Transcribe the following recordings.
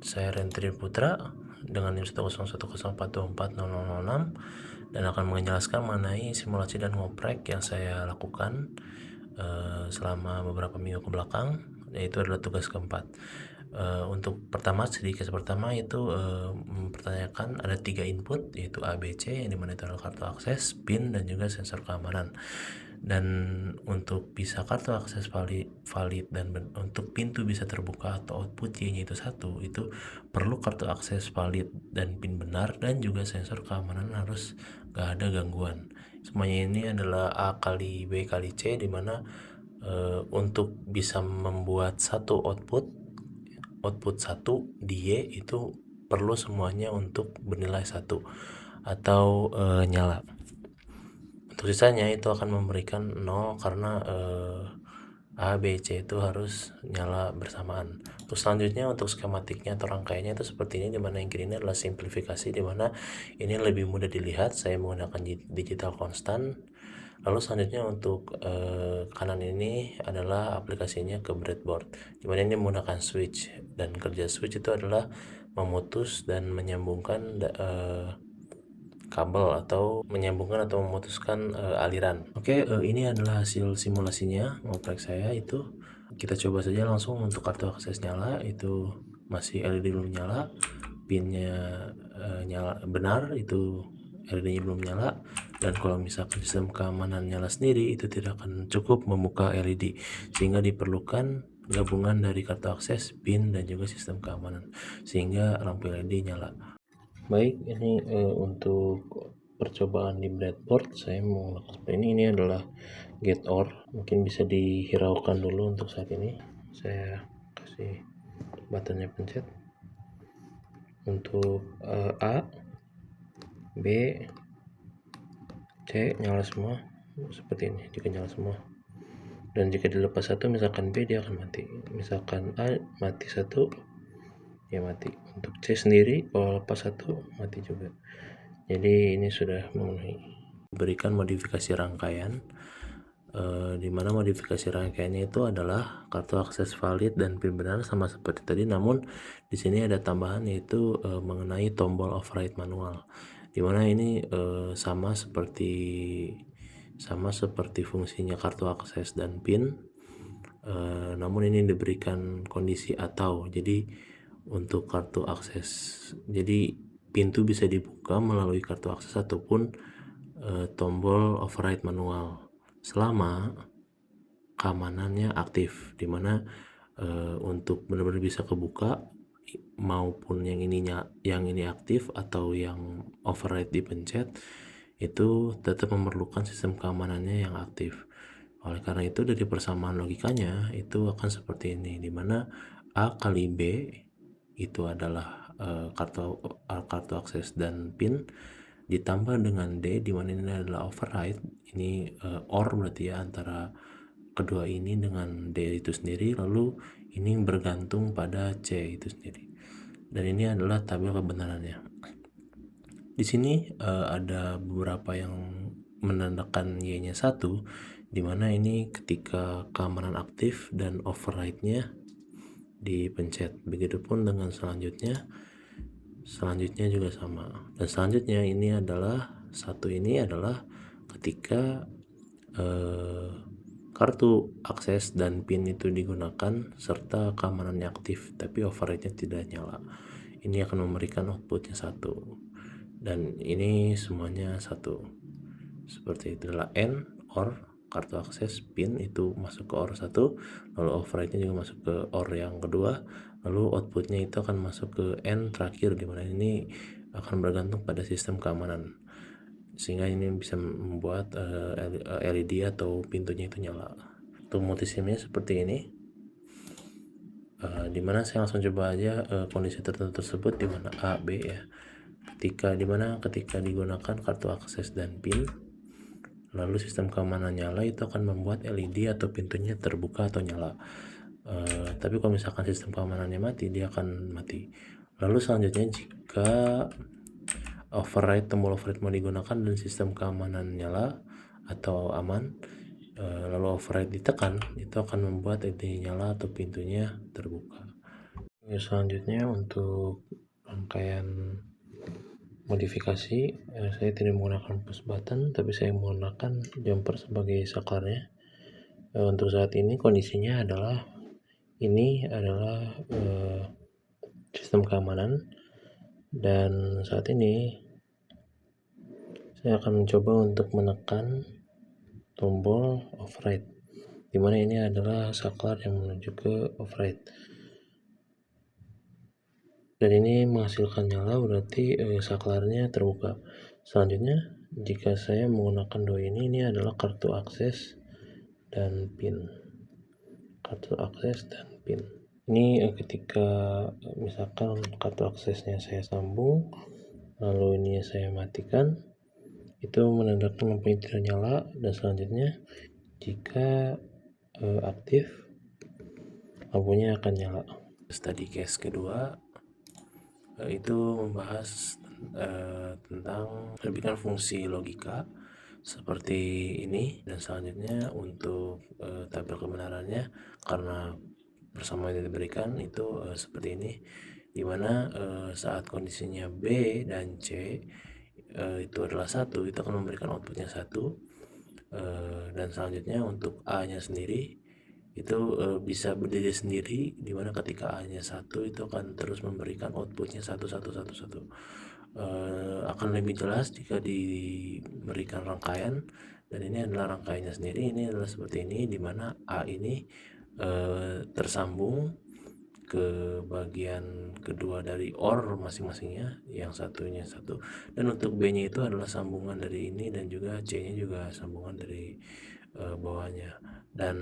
Saya Rentri Putra dengan NIM 10110424006 dan akan menjelaskan mengenai simulasi dan ngoprek yang saya lakukan selama beberapa minggu ke belakang, yaitu adalah tugas keempat. Untuk sedikit pertama itu mempertanyakan ada 3 input, yaitu A, B, C, yang dimana itu adalah kartu akses, PIN, dan juga sensor keamanan. Dan untuk bisa kartu akses valid dan untuk pintu bisa terbuka atau output Y-nya itu 1, itu perlu kartu akses valid dan PIN benar, dan juga sensor keamanan harus gak ada gangguan. Semuanya ini adalah A kali B kali C, dimana untuk bisa membuat satu output 1 di Y itu perlu semuanya untuk bernilai 1 atau nyala. Untuk sisanya itu akan memberikan 0 karena A, B, C itu harus nyala bersamaan. Terus selanjutnya untuk skematiknya atau rangkaiannya itu seperti ini, dimana yang kiri ini adalah simplifikasi, dimana ini lebih mudah dilihat. Saya menggunakan digital constant. Lalu selanjutnya untuk kanan ini adalah aplikasinya ke breadboard, dimana ini menggunakan switch, dan kerja switch itu adalah memutus dan menyambungkan kabel atau menyambungkan atau memutuskan aliran. Oke, ini adalah hasil simulasinya ngoprek saya. Itu kita coba saja langsung. Untuk kartu akses nyala, itu masih LED belum nyala, pinnya nyala benar, itu LED-nya belum nyala. Dan kalau misalkan sistem keamanan nyala sendiri, itu tidak akan cukup membuka LED, sehingga diperlukan gabungan dari kartu akses, PIN, dan juga sistem keamanan sehingga lampu LED nyala. Baik, ini untuk percobaan di breadboard saya mau lakukan seperti ini. Ini adalah get OR, mungkin bisa dihiraukan dulu. Untuk saat ini saya kasih buttonnya pencet. Untuk A, B, C nyala semua seperti ini. Jika nyala semua, dan jika dilepas satu, misalkan B, dia akan mati. Misalkan A mati satu, ya mati. Untuk C sendiri kalau lepas satu, mati juga. Jadi ini sudah memenuhi. Berikan modifikasi rangkaian, dimana modifikasi rangkaiannya itu adalah kartu akses valid dan PIN benar sama seperti tadi, namun di sini ada tambahan, yaitu mengenai tombol override manual, dimana ini sama seperti fungsinya kartu akses dan PIN, namun ini diberikan kondisi atau. Jadi untuk kartu akses, jadi pintu bisa dibuka melalui kartu akses ataupun tombol override manual selama keamanannya aktif, dimana untuk benar-benar bisa kebuka maupun yang ini aktif atau yang override dipencet, itu tetap memerlukan sistem keamanannya yang aktif. Oleh karena itu, dari persamaan logikanya itu akan seperti ini, dimana A kali B itu adalah kartu akses dan PIN, ditambah dengan D, dimana ini adalah override. Ini OR berarti ya, antara kedua ini dengan D itu sendiri, lalu ini bergantung pada C itu sendiri, dan ini adalah tabel kebenarannya. Di sini ada beberapa yang menandakan Y-nya 1, dimana ini ketika keamanan aktif dan override-nya dipencet. Begitupun dengan selanjutnya juga sama. Dan selanjutnya ini adalah ketika kartu akses dan PIN itu digunakan serta keamanannya aktif tapi override-nya tidak nyala. Ini akan memberikan outputnya 1, dan ini semuanya 1. Seperti itu adalah N OR kartu akses PIN itu masuk ke OR 1, lalu override-nya juga masuk ke OR yang kedua, lalu outputnya itu akan masuk ke N terakhir, dimana ini akan bergantung pada sistem keamanan, sehingga ini bisa membuat LED atau pintunya itu nyala. Untuk multisimnya seperti ini, dimana saya langsung coba aja kondisi tertentu tersebut, dimana A, B ya, ketika digunakan kartu akses dan PIN, lalu sistem keamanan nyala, itu akan membuat LED atau pintunya terbuka atau nyala. Tapi kalau misalkan sistem keamanannya mati, dia akan mati. Lalu selanjutnya, jika tombol override mau digunakan dan sistem keamanan nyala atau aman, lalu override ditekan, itu akan membuat LED nyala atau pintunya terbuka. Selanjutnya untuk rangkaian modifikasi, saya tidak menggunakan push button, tapi saya menggunakan jumper sebagai saklarnya. Untuk saat ini kondisinya adalah ini adalah sistem keamanan, dan saat ini saya akan mencoba untuk menekan tombol override, dimana ini adalah saklar yang menuju ke override, dan ini menghasilkan nyala, berarti saklarnya terbuka. Selanjutnya, jika saya menggunakan doi ini adalah kartu akses dan pin. Ini ketika misalkan kartu aksesnya saya sambung, lalu ini saya matikan, itu menandakan lampunya tidak nyala. Dan selanjutnya, jika aktif, lampunya akan nyala. Study case kedua itu membahas tentang lebihkan fungsi logika seperti ini, dan selanjutnya untuk tabel kebenarannya karena bersama yang diberikan itu seperti ini, dimana saat kondisinya B dan C itu adalah 1, itu akan memberikan outputnya 1, dan selanjutnya untuk A nya sendiri itu bisa berdiri sendiri, dimana ketika A nya 1 itu akan terus memberikan outputnya 1, 1, 1, 1. Akan lebih jelas jika diberikan rangkaian, dan ini adalah rangkaiannya sendiri. Ini adalah seperti ini, dimana A ini tersambung ke bagian kedua dari OR masing-masingnya, yang satunya 1, dan untuk B nya itu adalah sambungan dari ini, dan juga C nya juga sambungan dari bawahnya. Dan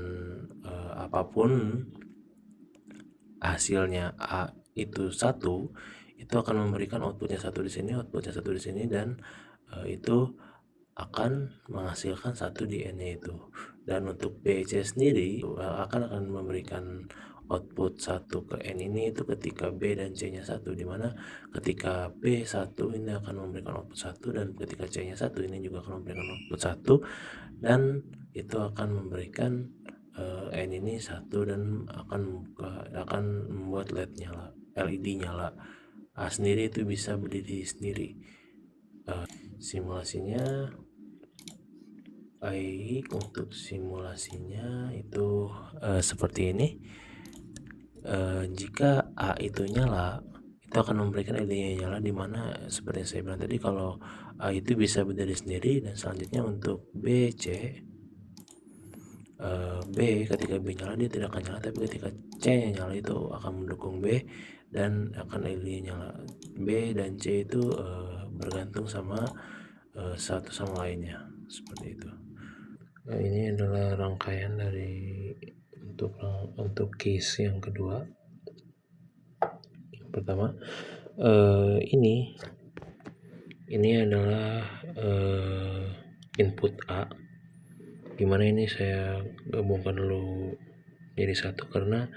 apapun hasilnya A itu 1, itu akan memberikan outputnya 1 di sini, outputnya 1 di sini, dan itu akan menghasilkan 1 di N nya itu. Dan untuk BC sendiri akan memberikan output 1 ke N ini itu ketika B dan C nya 1, dimana ketika B 1 ini akan memberikan output 1, dan ketika C nya 1 ini juga akan memberikan output 1, dan itu akan memberikan N ini 1, dan akan membuat LED nyala. A sendiri itu bisa berdiri sendiri. Simulasinya baik, untuk simulasinya itu seperti ini. Jika A itu nyala, itu akan memberikan LED-nya nyala, dimana seperti yang saya bilang tadi, kalau A itu bisa berdiri sendiri. Dan selanjutnya untuk B, C, B ketika B nyala dia tidak akan nyala, tapi ketika C nyala itu akan mendukung B dan akan LED nyala. B dan C itu bergantung sama satu sama lainnya, seperti itu. Ini adalah rangkaian dari untuk case yang kedua. Yang pertama, ini adalah input A, dimana ini saya gabungkan dulu jadi 1 karena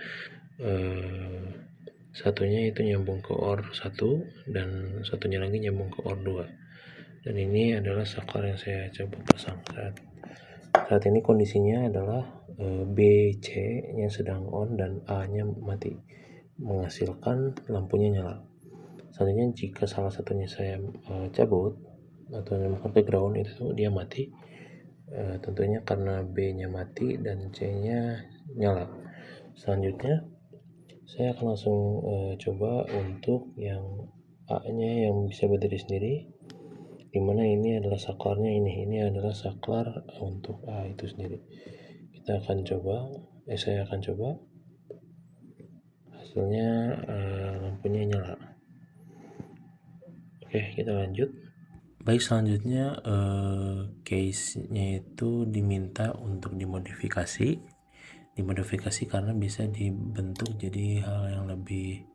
satunya itu nyambung ke OR 1 dan satunya lagi nyambung ke OR 2. Dan ini adalah saklar yang saya coba pasang saat ini. Kondisinya adalah B, C nya sedang on dan A nya mati, menghasilkan lampunya nyala. Selanjutnya jika salah satunya saya cabut atau nyambungkan ke ground, itu dia mati, tentunya karena B nya mati dan C nya nyala. Selanjutnya saya akan langsung coba untuk yang A nya yang bisa berdiri sendiri, dimana ini adalah saklarnya. Ini adalah saklar untuk A itu sendiri. Saya akan coba hasilnya, lampunya nyala. Oke, kita lanjut. Baik, selanjutnya case-nya itu diminta untuk dimodifikasi karena bisa dibentuk jadi hal yang lebih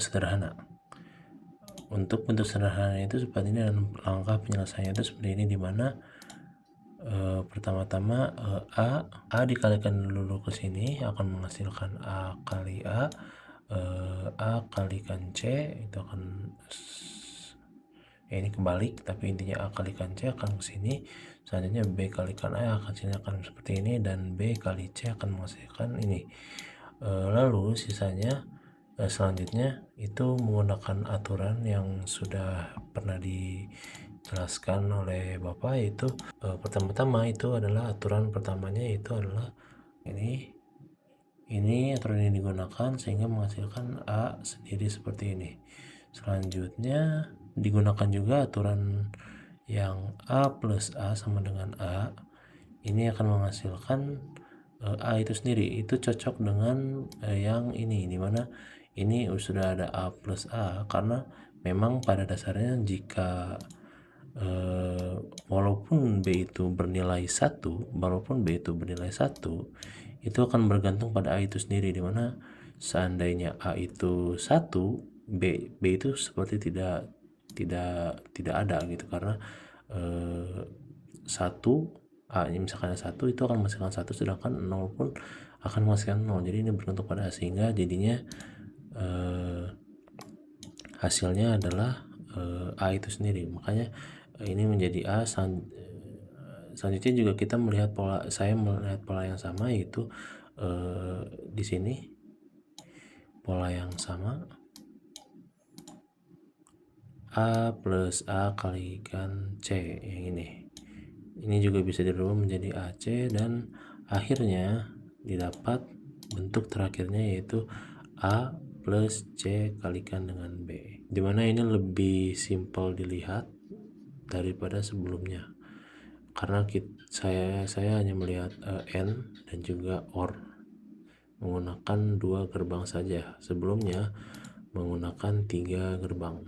sederhana. Untuk bentuk sederhana itu seperti ini, dan langkah penyelesaiannya itu seperti ini, dimana pertama-tama A dikalikan dulu ke sini akan menghasilkan A kali A, A kalikan C itu akan ini kebalik, tapi intinya A kalikan C akan ke sini. Selanjutnya B kalikan A akan seperti ini, dan B kali C akan menghasilkan ini. Lalu sisanya Selanjutnya itu menggunakan aturan yang sudah pernah dijelaskan oleh Bapak, yaitu pertama-tama itu adalah aturan pertamanya, itu adalah ini aturan yang digunakan sehingga menghasilkan A sendiri seperti ini. Selanjutnya digunakan juga aturan yang A plus A sama dengan A. Ini akan menghasilkan A itu sendiri. Itu cocok dengan yang ini, dimana ini sudah ada A plus A, karena memang pada dasarnya jika walaupun B itu bernilai 1, itu akan bergantung pada A itu sendiri, dimana seandainya A itu 1, B itu seperti tidak ada gitu, karena 1 A misalkan 1 itu akan menghasilkan 1, sedangkan 0 pun akan menghasilkan 0. Jadi ini bergantung pada A, sehingga jadinya hasilnya adalah A itu sendiri. Makanya ini menjadi A. Selanjutnya juga kita melihat saya melihat pola yang sama, yaitu di sini pola yang sama, A plus A kalikan C yang ini juga bisa dirubah menjadi AC, dan akhirnya didapat bentuk terakhirnya yaitu A plus C kalikan dengan B, dimana ini lebih simpel dilihat daripada sebelumnya, karena saya hanya melihat N dan juga OR menggunakan 2 gerbang saja, sebelumnya menggunakan 3 gerbang.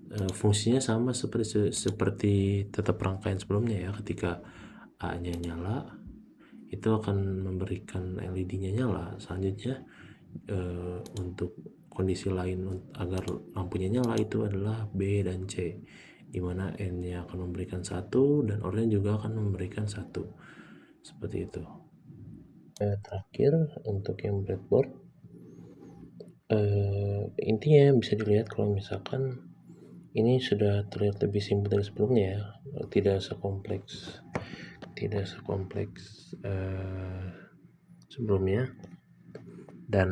Fungsinya sama seperti tetap rangkaian sebelumnya ya. Ketika A nya nyala, itu akan memberikan LED-nya nyala. Selanjutnya untuk kondisi lain agar lampunya nyala itu adalah B dan C, dimana N nya akan memberikan 1 dan OR nya juga akan memberikan 1, seperti itu. Terakhir untuk yang breadboard, intinya bisa dilihat kalau misalkan ini sudah terlihat lebih simpel dari sebelumnya ya, tidak sekompleks sebelumnya. Dan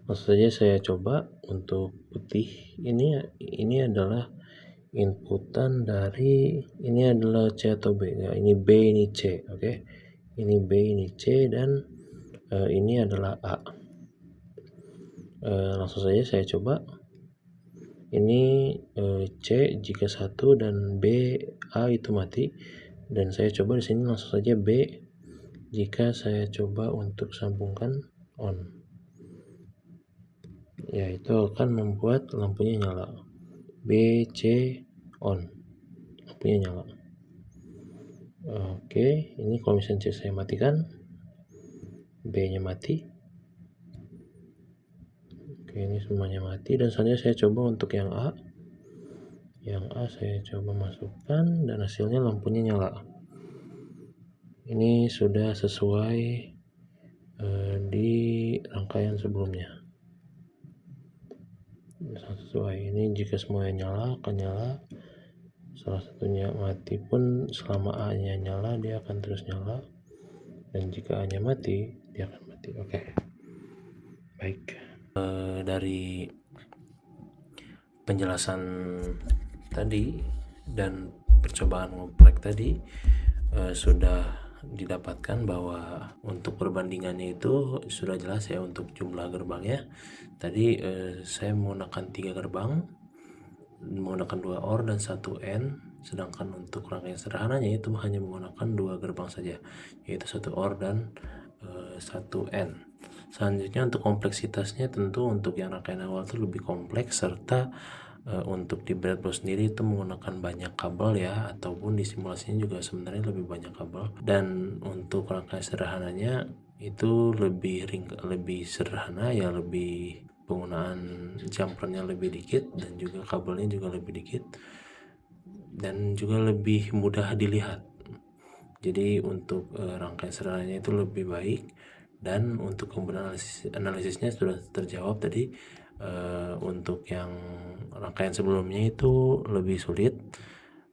langsung saja saya coba untuk putih. Ini adalah inputan dari, ini adalah C atau B ya, ini B ini C, oke. Ini B ini C, dan ini adalah A. Langsung saja saya coba. Ini C jika 1 dan B A itu mati, dan saya coba di sini langsung saja B jika saya coba untuk sambungkan on, ya itu akan membuat lampunya nyala. B C on, lampunya nyala. Oke, ini kalau misalnya C saya matikan, B nya mati. Oke, ini semuanya mati, dan selanjutnya saya coba untuk yang A. Yang A saya coba masukkan, dan hasilnya lampunya nyala. Ini sudah sesuai di rangkaian sebelumnya. Sesuai. Ini jika semuanya nyala akan nyala, salah satunya mati pun selama A nya nyala dia akan terus nyala, dan jika A nya mati dia akan mati. Oke. Baik. Dari penjelasan tadi dan percobaan ngoprek tadi sudah didapatkan bahwa untuk perbandingannya itu sudah jelas ya. Untuk jumlah gerbangnya tadi saya menggunakan 3 gerbang, menggunakan 2 OR dan 1 N, sedangkan untuk rangkaian sederhananya itu hanya menggunakan 2 gerbang saja, yaitu 1 OR dan 1 N. Selanjutnya untuk kompleksitasnya, tentu untuk yang rangkaian awal itu lebih kompleks, serta untuk di breadboard sendiri itu menggunakan banyak kabel ya, ataupun di simulasinya juga sebenarnya lebih banyak kabel. Dan untuk rangkaian sederhananya itu lebih sederhana ya, lebih penggunaan jumpernya lebih dikit, dan juga kabelnya juga lebih dikit, dan juga lebih mudah dilihat. Jadi untuk rangkaian sederhananya itu lebih baik, dan untuk kemudian analisisnya sudah terjawab tadi. Untuk yang rangkaian sebelumnya itu lebih sulit,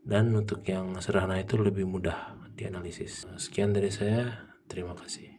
dan untuk yang sederhana itu lebih mudah dianalisis. Sekian dari saya, terima kasih.